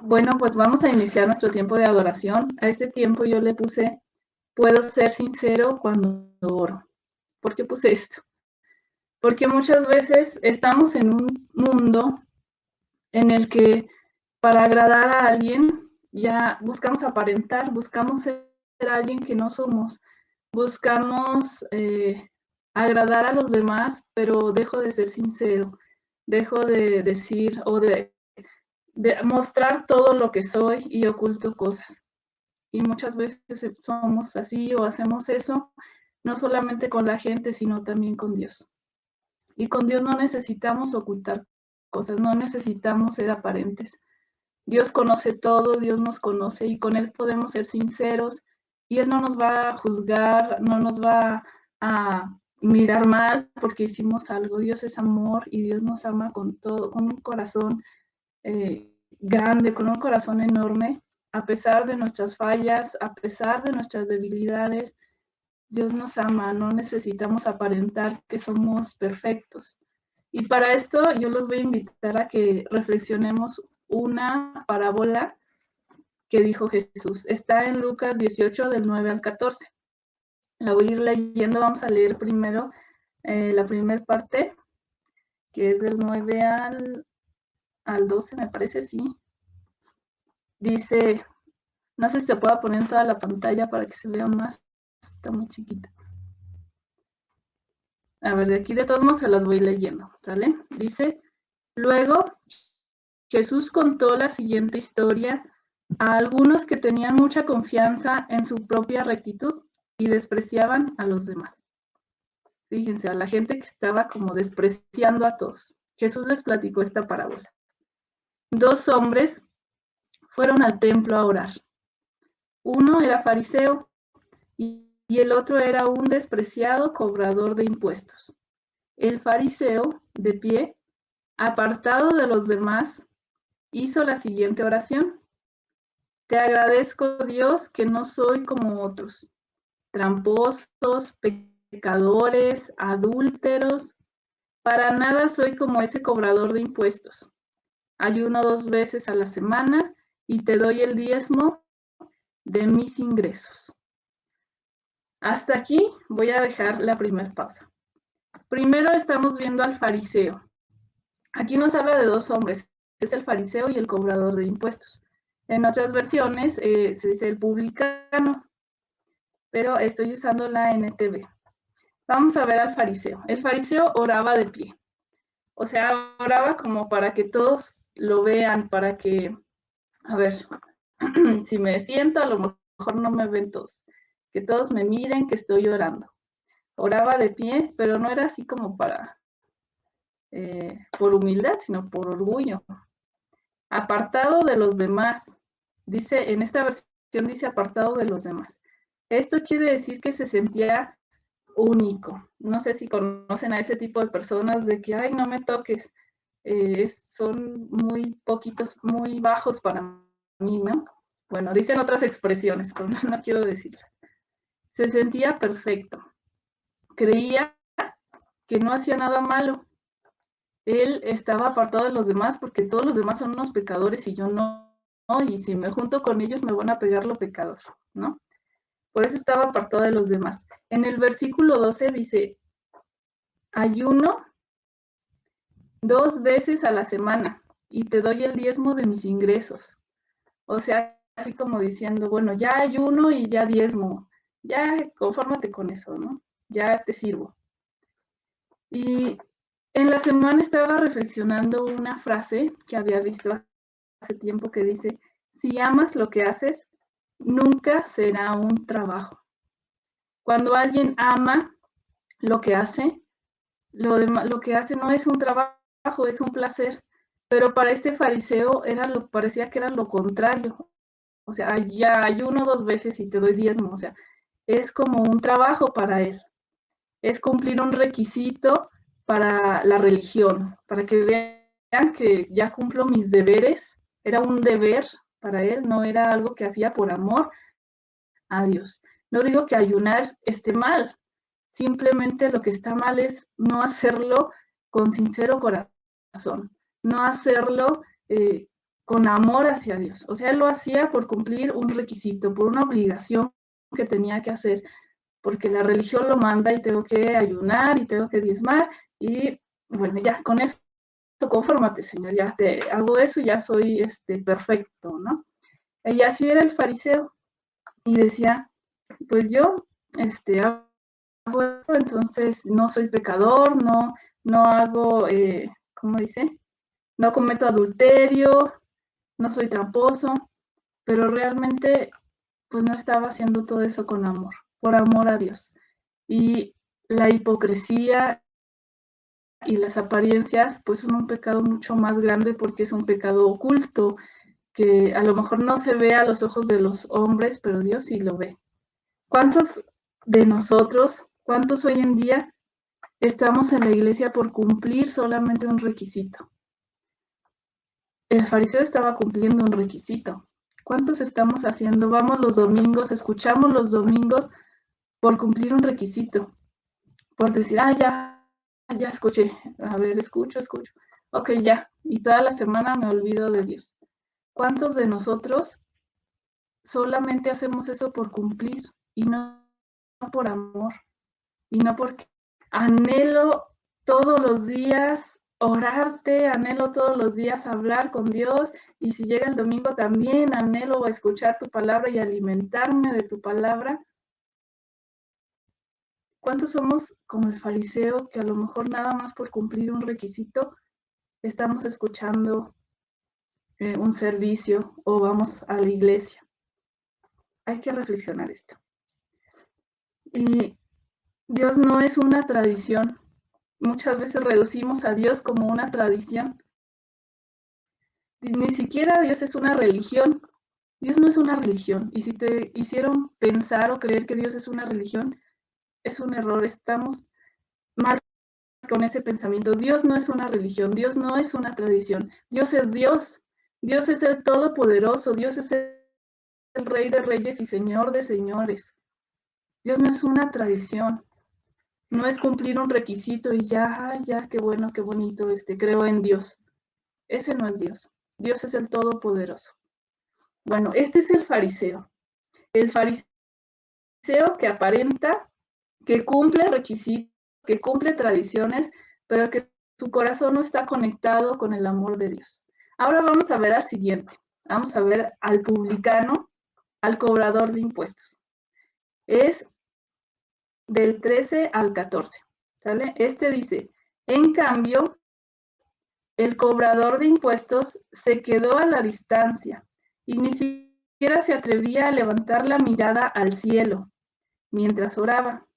Bueno, pues vamos a iniciar nuestro tiempo de adoración. A este tiempo yo le puse, puedo ser sincero cuando oro. ¿Por qué puse esto? Porque muchas veces estamos en un mundo en el que para agradar a alguien ya buscamos aparentar, buscamos ser alguien que no somos, buscamos agradar a los demás, pero dejo de ser sincero, dejo de decir o de mostrar todo lo que soy y oculto cosas. Y muchas veces somos así o hacemos eso, no solamente con la gente, sino también con Dios. Y con Dios no necesitamos ocultar cosas, no necesitamos ser aparentes. Dios conoce todo, Dios nos conoce y con Él podemos ser sinceros y Él no nos va a juzgar, no nos va a mirar mal porque hicimos algo. Dios es amor y Dios nos ama con todo, con un corazón grande, con un corazón enorme, a pesar de nuestras fallas, a pesar de nuestras debilidades. Dios nos ama, no necesitamos aparentar que somos perfectos. Y para esto yo los voy a invitar a que reflexionemos una parábola que dijo Jesús. Está en Lucas 18, del 9 al 14. La voy a ir leyendo, vamos a leer primero la primera parte, que es del 9 al 12, me parece, sí. Dice, no sé si se pueda poner en toda la pantalla para que se vea más, está muy chiquita. A ver, de aquí de todos modos se las voy leyendo, ¿sale? Dice, luego Jesús contó la siguiente historia a algunos que tenían mucha confianza en su propia rectitud y despreciaban a los demás. Fíjense, a la gente que estaba como despreciando a todos. Jesús les platicó esta parábola. 2 hombres fueron al templo a orar. Uno era fariseo y el otro era un despreciado cobrador de impuestos. El fariseo, de pie, apartado de los demás, hizo la siguiente oración. Te agradezco, Dios, que no soy como otros, tramposos, pecadores, adúlteros. Para nada soy como ese cobrador de impuestos. Ayuno 2 veces a la semana y te doy el diezmo de mis ingresos. Hasta aquí voy a dejar la primera pausa. Primero estamos viendo al fariseo. Aquí nos habla de 2 hombres, es el fariseo y el cobrador de impuestos. En otras versiones se dice el publicano, pero estoy usando la NTV. Vamos a ver al fariseo. El fariseo oraba de pie. O sea, oraba como para que todos lo vean, para que, a ver, si me siento, a lo mejor no me ven todos. Que todos me miren que estoy orando. Oraba de pie, pero no era así como por humildad, sino por orgullo. Apartado de los demás. Dice, en esta versión dice apartado de los demás. Esto quiere decir que se sentía único. No sé si conocen a ese tipo de personas de que, ay, no me toques. Son muy poquitos, muy bajos para mí, ¿no? Bueno, dicen otras expresiones, pero no quiero decirlas. Se sentía perfecto. Creía que no hacía nada malo. Él estaba apartado de los demás porque todos los demás son unos pecadores y yo no, y si me junto con ellos me van a pegar lo pecador, ¿no? Por eso estaba apartado de los demás. En el versículo 12 dice, ayuno 2 veces a la semana y te doy el diezmo de mis ingresos. O sea, así como diciendo, bueno, ya ayuno y ya diezmo, ya confórmate con eso, ¿no? Ya te sirvo. Y en la semana estaba reflexionando una frase que había visto hace tiempo que dice, si amas lo que haces, nunca será un trabajo. Cuando alguien ama lo que hace, lo que hace no es un trabajo, es un placer. Pero para este fariseo parecía que era lo contrario. O sea, ya ayuno 2 veces y te doy diezmo. O sea, es como un trabajo para él. Es cumplir un requisito para la religión, para que vean que ya cumplo mis deberes. Era un deber para él, no era algo que hacía por amor a Dios. No digo que ayunar esté mal, simplemente lo que está mal es no hacerlo con sincero corazón, no hacerlo con amor hacia Dios. O sea, él lo hacía por cumplir un requisito, por una obligación que tenía que hacer, porque la religión lo manda y tengo que ayunar y tengo que diezmar y bueno, ya con eso confórmate, Señor, ya te hago eso y ya soy perfecto, ¿no? Y así era el fariseo y decía, pues yo hago esto, entonces no soy pecador, no hago, ¿cómo dice? No cometo adulterio, no soy tramposo, pero realmente pues no estaba haciendo todo eso con amor, por amor a Dios. Y la hipocresía y las apariencias pues son un pecado mucho más grande porque es un pecado oculto que a lo mejor no se ve a los ojos de los hombres, pero Dios sí lo ve. ¿Cuántos de nosotros, cuántos hoy en día estamos en la iglesia por cumplir solamente un requisito? El fariseo estaba cumpliendo un requisito. ¿Cuántos estamos haciendo? Vamos los domingos, escuchamos los domingos por cumplir un requisito, por decir, ya escuché, a ver, escucho, ok, ya, y toda la semana me olvido de Dios. ¿Cuántos de nosotros solamente hacemos eso por cumplir y no por amor? Y no porque anhelo todos los días orarte, anhelo todos los días hablar con Dios, y si llega el domingo también anhelo escuchar tu palabra y alimentarme de tu palabra. ¿Cuántos somos como el fariseo que a lo mejor nada más por cumplir un requisito estamos escuchando un servicio o vamos a la iglesia? Hay que reflexionar esto. Y Dios no es una tradición. Muchas veces reducimos a Dios como una tradición. Ni siquiera Dios es una religión. Dios no es una religión. Y si te hicieron pensar o creer que Dios es una religión, es un error. Estamos mal con ese pensamiento. Dios no es una religión. Dios no es una tradición. Dios es Dios. Dios es el Todopoderoso. Dios es el Rey de Reyes y Señor de Señores. Dios no es una tradición. No es cumplir un requisito y ya, qué bueno, qué bonito, creo en Dios. Ese no es Dios. Dios es el Todopoderoso. Bueno, este es el fariseo. El fariseo que aparenta, que cumple requisitos, que cumple tradiciones, pero que su corazón no está conectado con el amor de Dios. Ahora vamos a ver al siguiente. Vamos a ver al publicano, al cobrador de impuestos. Es del 13 al 14. ¿Sale? Dice, en cambio, el cobrador de impuestos se quedó a la distancia y ni siquiera se atrevía a levantar la mirada al cielo mientras oraba,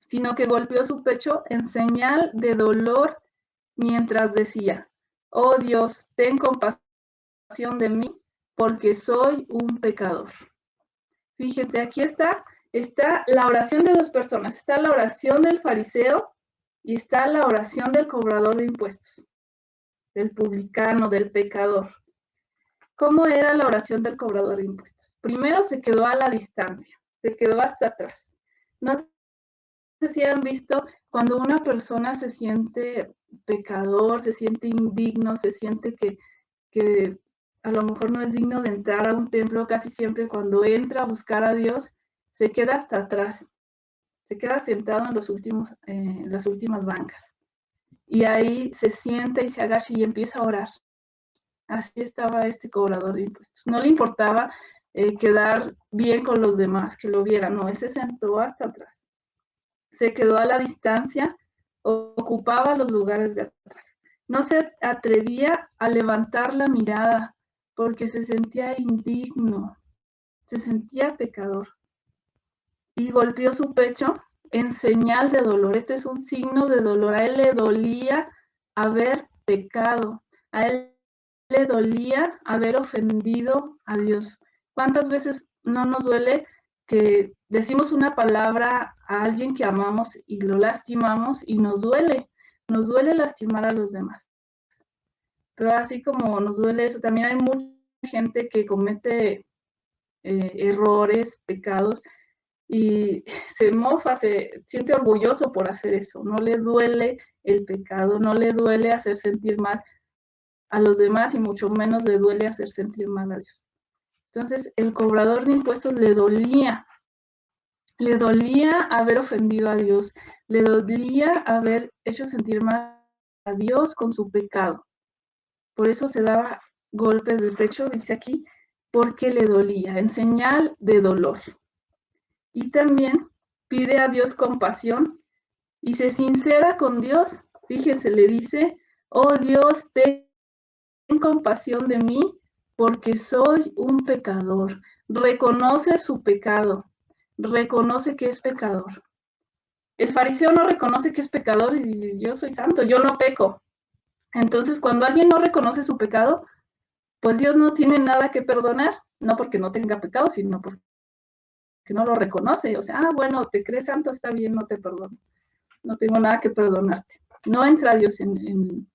sino que golpeó su pecho en señal de dolor mientras decía, oh Dios, ten compasión de mí, porque soy un pecador. Fíjense, aquí está la oración de dos personas, está la oración del fariseo y está la oración del cobrador de impuestos, del publicano, del pecador. ¿Cómo era la oración del cobrador de impuestos? Primero se quedó a la distancia, se quedó hasta atrás. No sé si han visto cuando una persona se siente pecador, se siente indigno, se siente que a lo mejor no es digno de entrar a un templo. Casi siempre cuando entra a buscar a Dios, se queda hasta atrás, se queda sentado en las últimas bancas. Y ahí se sienta y se agacha y empieza a orar. Así estaba este cobrador de impuestos. No le importaba quedar bien con los demás, que lo vieran. No, él se sentó hasta atrás. Se quedó a la distancia, ocupaba los lugares de atrás. No se atrevía a levantar la mirada porque se sentía indigno, se sentía pecador. Y golpeó su pecho en señal de dolor. Este es un signo de dolor. A él le dolía haber pecado. A él le dolía haber ofendido a Dios. ¿Cuántas veces no nos duele que decimos una palabra a alguien que amamos y lo lastimamos y nos duele lastimar a los demás? Pero así como nos duele eso, también hay mucha gente que comete errores, pecados, y se mofa, se siente orgulloso por hacer eso. No le duele el pecado, no le duele hacer sentir mal, a los demás y mucho menos le duele hacer sentir mal a Dios. Entonces, el cobrador de impuestos le dolía haber ofendido a Dios, le dolía haber hecho sentir mal a Dios con su pecado. Por eso se daba golpes de pecho, dice aquí, porque le dolía, en señal de dolor. Y también pide a Dios compasión y se sincera con Dios. Fíjense, le dice, oh Dios, ten compasión de mí porque soy un pecador. Reconoce su pecado, reconoce que es pecador. El fariseo no reconoce que es pecador y dice, yo soy santo, yo no peco. Entonces, cuando alguien no reconoce su pecado, pues Dios no tiene nada que perdonar, no porque no tenga pecado, sino porque no lo reconoce. O sea, bueno, te crees santo, está bien, no te perdono. No tengo nada que perdonarte. No entra Dios en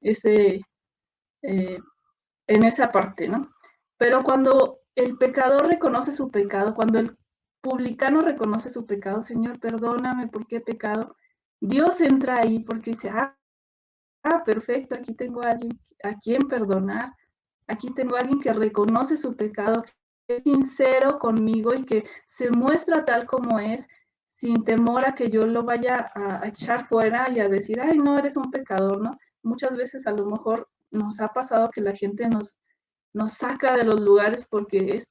esa parte, ¿no? Pero cuando el pecador reconoce su pecado, cuando el publicano reconoce su pecado, Señor, perdóname porque he pecado, Dios entra ahí porque dice, perfecto, aquí tengo a alguien a quien perdonar, aquí tengo a alguien que reconoce su pecado, que es sincero conmigo y que se muestra tal como es, sin temor a que yo lo vaya a echar fuera y a decir, ay, no, eres un pecador, ¿no? Muchas veces a lo mejor nos ha pasado que la gente nos saca de los lugares porque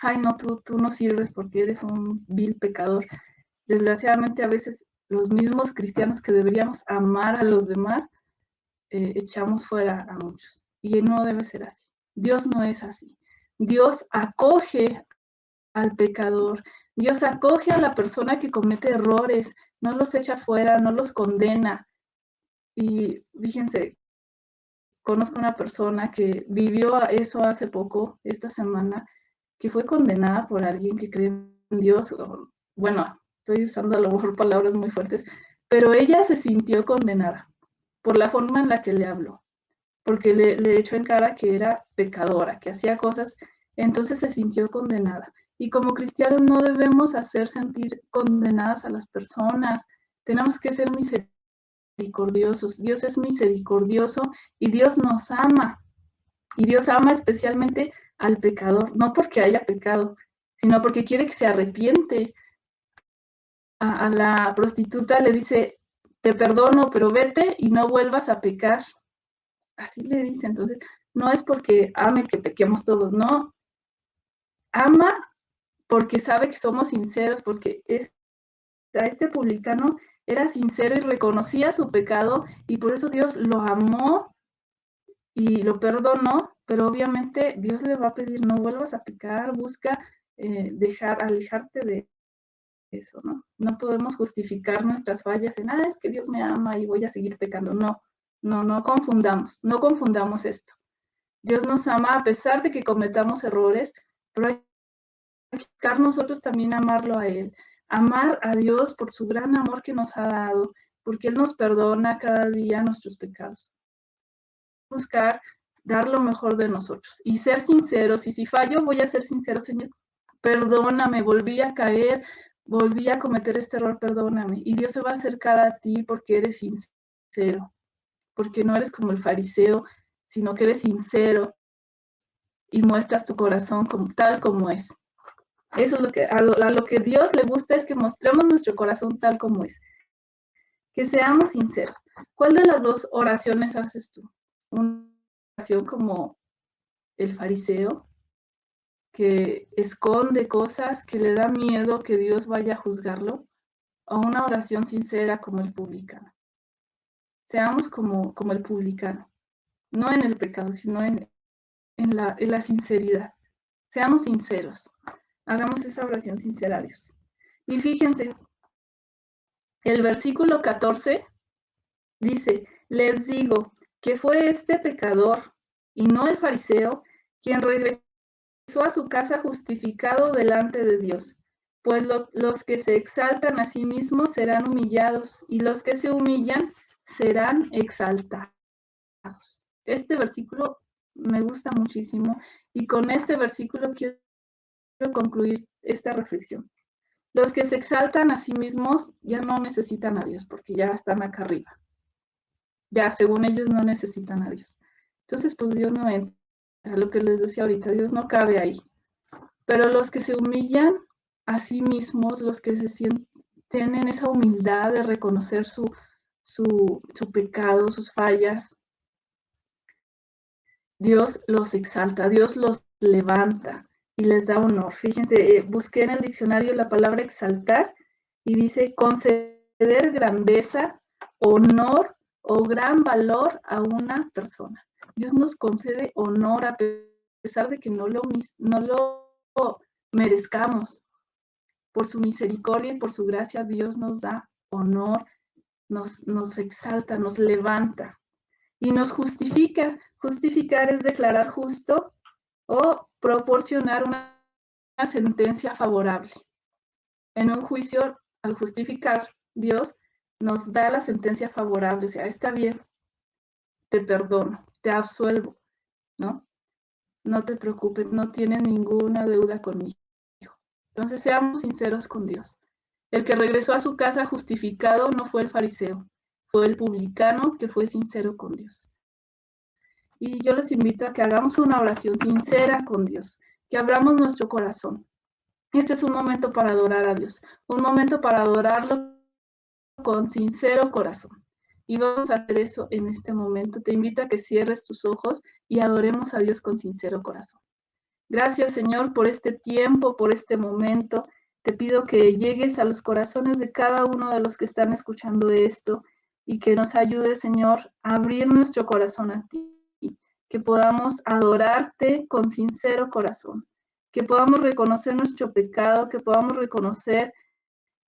ay, no, tú no sirves porque eres un vil pecador. Desgraciadamente a veces los mismos cristianos que deberíamos amar a los demás, echamos fuera a muchos. Y no debe ser así. Dios no es así. Dios acoge al pecador. Dios acoge a la persona que comete errores, no los echa fuera, no los condena. Y fíjense, conozco una persona que vivió eso hace poco, esta semana, que fue condenada por alguien que cree en Dios. Bueno, estoy usando a lo mejor palabras muy fuertes, pero ella se sintió condenada por la forma en la que le habló, porque le echó en cara que era pecadora, que hacía cosas, entonces se sintió condenada. Y como cristianos no debemos hacer sentir condenadas a las personas, tenemos que ser misericordiosos. Dios es misericordioso y Dios nos ama. Y Dios ama especialmente al pecador, no porque haya pecado, sino porque quiere que se arrepiente. A la prostituta le dice, te perdono, pero vete y no vuelvas a pecar. Así le dice. Entonces, no es porque ame que pequemos todos, no. Ama porque sabe que somos sinceros, porque a este publicano era sincero y reconocía su pecado y por eso Dios lo amó y lo perdonó, pero obviamente Dios le va a pedir no vuelvas a pecar, busca alejarte de eso, ¿no? No podemos justificar nuestras fallas en, es que Dios me ama y voy a seguir pecando. No confundamos esto. Dios nos ama a pesar de que cometamos errores, pero hay que buscar nosotros también amarlo a Él, amar a Dios por su gran amor que nos ha dado, porque Él nos perdona cada día nuestros pecados. Buscar dar lo mejor de nosotros y ser sinceros, y si fallo voy a ser sincero, Señor, perdóname, volví a caer, volví a cometer este error, perdóname. Y Dios se va a acercar a ti porque eres sincero, porque no eres como el fariseo, sino que eres sincero y muestras tu corazón tal como es. Eso es lo que a lo que Dios le gusta, es que mostremos nuestro corazón tal como es. Que seamos sinceros. ¿Cuál de las dos oraciones haces tú? Una oración como el fariseo, que esconde cosas, que le da miedo que Dios vaya a juzgarlo, o una oración sincera como el publicano. Seamos como el publicano, no en el pecado, sino en la sinceridad. Seamos sinceros. Hagamos esa oración sincera a Dios. Y fíjense, el versículo 14 dice, les digo que fue este pecador y no el fariseo quien regresó a su casa justificado delante de Dios, pues los que se exaltan a sí mismos serán humillados y los que se humillan serán exaltados. Este versículo me gusta muchísimo y con este versículo quiero concluir esta reflexión. Los que se exaltan a sí mismos ya no necesitan a Dios porque ya están acá arriba. ya según ellos no necesitan a Dios. Entonces, pues Dios no entra, lo que les decía ahorita, Dios no cabe ahí. Pero los que se humillan a sí mismos, los que tienen esa humildad de reconocer su pecado, sus fallas, Dios los exalta, Dios los levanta y les da honor. Fíjense, busqué en el diccionario la palabra exaltar y dice conceder grandeza, honor o gran valor a una persona. Dios nos concede honor a pesar de que no lo merezcamos. Por su misericordia y por su gracia, Dios nos da honor, nos exalta, nos levanta y nos justifica. Justificar es declarar justo o proporcionar una sentencia favorable. En un juicio, al justificar, Dios nos da la sentencia favorable, o sea, está bien, te perdono, te absuelvo, ¿no? No te preocupes, no tienes ninguna deuda conmigo. Entonces, seamos sinceros con Dios. El que regresó a su casa justificado no fue el fariseo, fue el publicano que fue sincero con Dios. Y yo les invito a que hagamos una oración sincera con Dios, que abramos nuestro corazón. Este es un momento para adorar a Dios, un momento para adorarlo con sincero corazón. Y vamos a hacer eso en este momento. Te invito a que cierres tus ojos y adoremos a Dios con sincero corazón. Gracias, Señor, por este tiempo, por este momento. Te pido que llegues a los corazones de cada uno de los que están escuchando esto y que nos ayude, Señor, a abrir nuestro corazón a ti, que podamos adorarte con sincero corazón, que podamos reconocer nuestro pecado, que podamos reconocer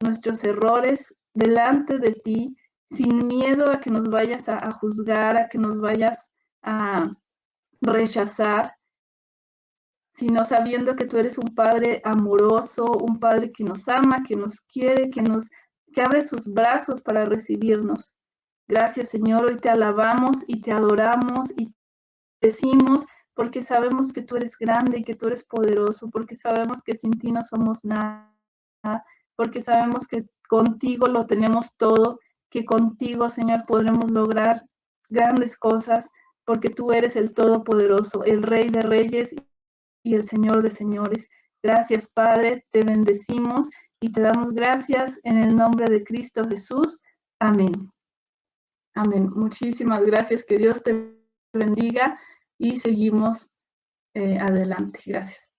nuestros errores delante de ti, sin miedo a que nos vayas a juzgar, a que nos vayas a rechazar, sino sabiendo que tú eres un Padre amoroso, un Padre que nos ama, que nos quiere, que abre sus brazos para recibirnos. Gracias, Señor, hoy te alabamos y te adoramos y decimos porque sabemos que tú eres grande y que tú eres poderoso, porque sabemos que sin ti no somos nada, porque sabemos que contigo lo tenemos todo, que contigo, Señor, podremos lograr grandes cosas, porque tú eres el Todopoderoso, el Rey de Reyes y el Señor de señores. Gracias, Padre, te bendecimos y te damos gracias en el nombre de Cristo Jesús. Amén. Amén. Muchísimas gracias. Que Dios te bendiga y seguimos adelante. Gracias.